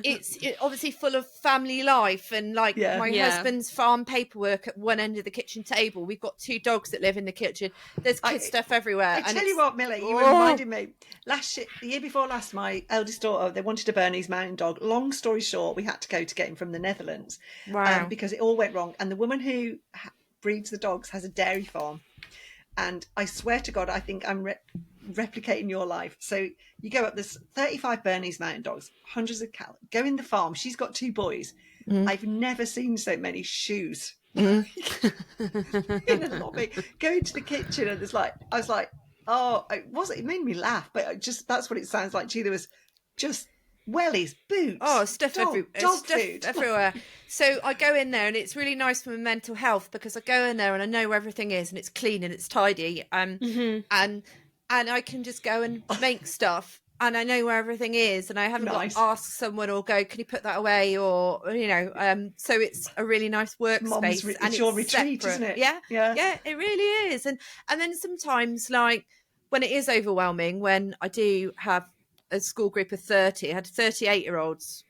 it's obviously full of family life, and like my husband's farm paperwork at one end of the kitchen table. We've got 2 dogs that live in the kitchen. There's kid stuff everywhere. I tell you what, Millie, you reminded me. The year before last, my eldest daughter, they wanted a Bernese Mountain Dog. Long story short, we had to go to get him from the Netherlands. Wow. Because it all went wrong. And the woman who breeds the dogs has a dairy farm. And I swear to God, I think I'm replicating your life. So you go up, there's 35 Bernese Mountain Dogs, hundreds of cows. Go in the farm. She's got 2 boys. I've never seen so many shoes in a lobby. Go into the kitchen, and I was like, oh, it made me laugh, but that's what it sounds like too. There was just wellies, boots, stuff food everywhere. So I go in there, and it's really nice for my mental health, because I go in there and I know where everything is, and it's clean and it's tidy, and I can just go and make stuff, and I know where everything is, and I haven't got to ask someone or go, can you put that away, or so it's a really nice workspace. And it's your retreat, isn't it? Yeah, it really is. And then sometimes, like when it is overwhelming, when I do have a school group of 30, I had 38-year-olds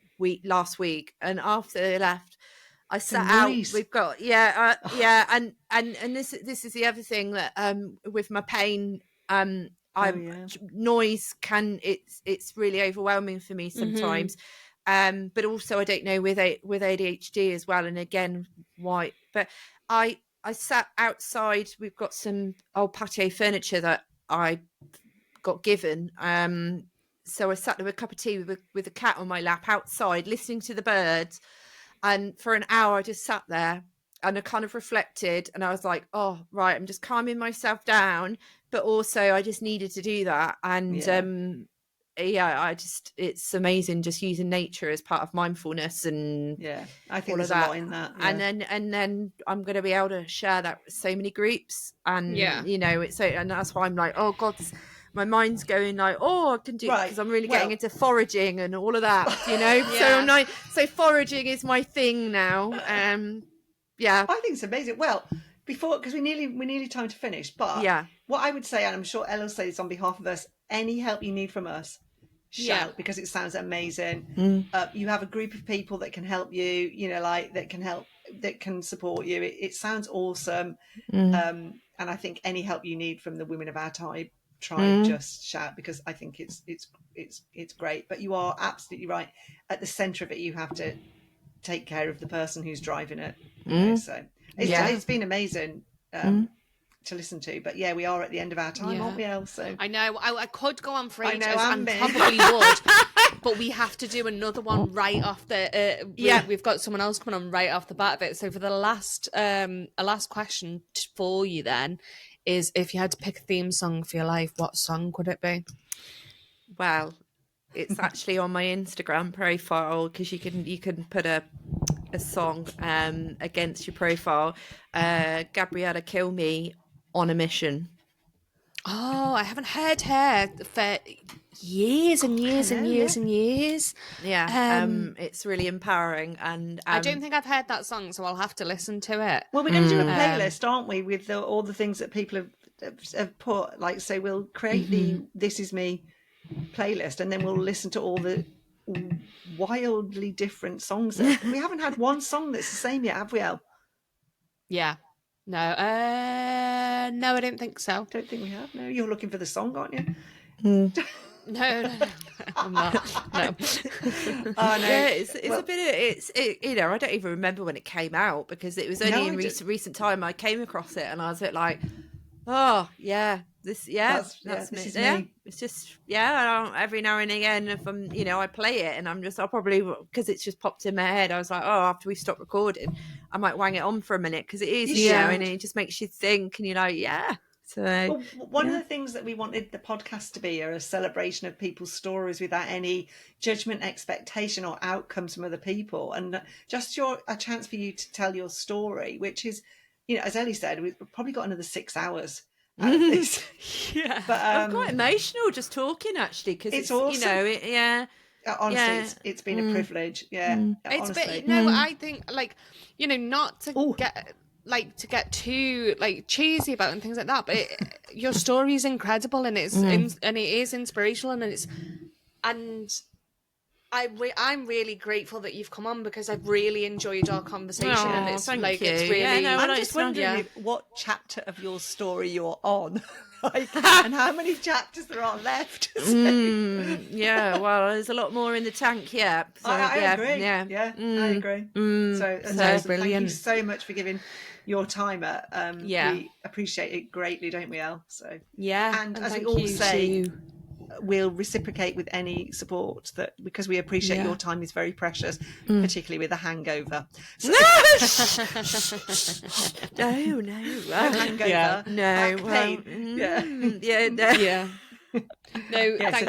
last week, and after they left, I sat out. We've got and this is the other thing that with my pain, noise it's really overwhelming for me sometimes. But also I don't know with ADHD as well, and again why, but I I sat outside. We've got some old patio furniture that I got given. So I sat there with a cup of tea with a cat on my lap outside, listening to the birds. And for an hour, I just sat there and I kind of reflected. And I was like, oh, right, I'm just calming myself down. But also, I just needed to do that. And it's amazing just using nature as part of mindfulness. And I think there's a lot in that. And then I'm going to be able to share that with so many groups. And, and that's why I'm like, oh, God, my mind's going like, oh, I can do it because I'm really getting into foraging and all of that, So I'm like, so foraging is my thing now. I think it's amazing. Well, because we're nearly time to finish, but what I would say, and I'm sure Ella will say this on behalf of us, any help you need from us, shout, because it sounds amazing. You have a group of people that can help you, that can support you. It sounds awesome. And I think any help you need from the women of our tribe, just shout, because I think it's great. But you are absolutely right. At the centre of it, you have to take care of the person who's driving it. So it's been amazing to listen to. But we are at the end of our time, aren't we, Elle? So I know I could go on for ages and probably would. But we have to do another one right off the we've got someone else coming on right off the bat of it. So for the last question for you then is, if you had to pick a theme song for your life, what song would it be? Well, it's actually on my Instagram profile, because you can put a song against your profile. Gabriella Kilme, On a Mission. Oh, I haven't heard her for years and years and years and years. It's really empowering, and I don't think I've heard that song, so I'll have to listen to it. Well, we're going to do a playlist, aren't we, with all the things that people have put, like, so we'll create the This Is Me playlist, and then we'll listen to all the wildly different songs. We haven't had one song that's the same yet, have we, Elle? No, I don't think so. Don't think we have. No, you're looking for the song, aren't you? No, I'm not. No. Oh no, it's a bit of I don't even remember when it came out, because it was only in recent time I came across it, and I was a bit like, oh yeah, that's me. Me. It's just every now and again, if I'm I play it, and I'll probably, because it's just popped in my head, I was like, oh, after we stop recording I might wang it on for a minute, because it is and it just makes you think, and you're like, So one of the things that we wanted the podcast to be are a celebration of people's stories without any judgment, expectation, or outcomes from other people, and just a chance for you to tell your story, which is, as Ellie said, we've probably got another 6 hours out of this. But I'm quite emotional just talking, actually, because it's awesome. Honestly, it's been a privilege. It's I think, not to get too cheesy about it and things like that, but your story is incredible, and it is inspirational, and I'm really grateful that you've come on, because I've really enjoyed our conversation, and it's it's really. I'm just wondering what chapter of your story you're on. And how many chapters there are left. Well, there's a lot more in the tank. I agree. I agree. So brilliant. Thank you so much for giving your time. We appreciate it greatly, don't we, Elle? So and as we all say, we'll reciprocate with any support, because we appreciate your time is very precious, particularly with a hangover. So, no, hangover,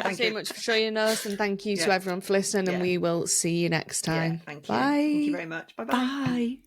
thank you so much for joining us, and thank you to everyone for listening, and we will see you next time. Thank you. Bye. Thank you very much. Bye.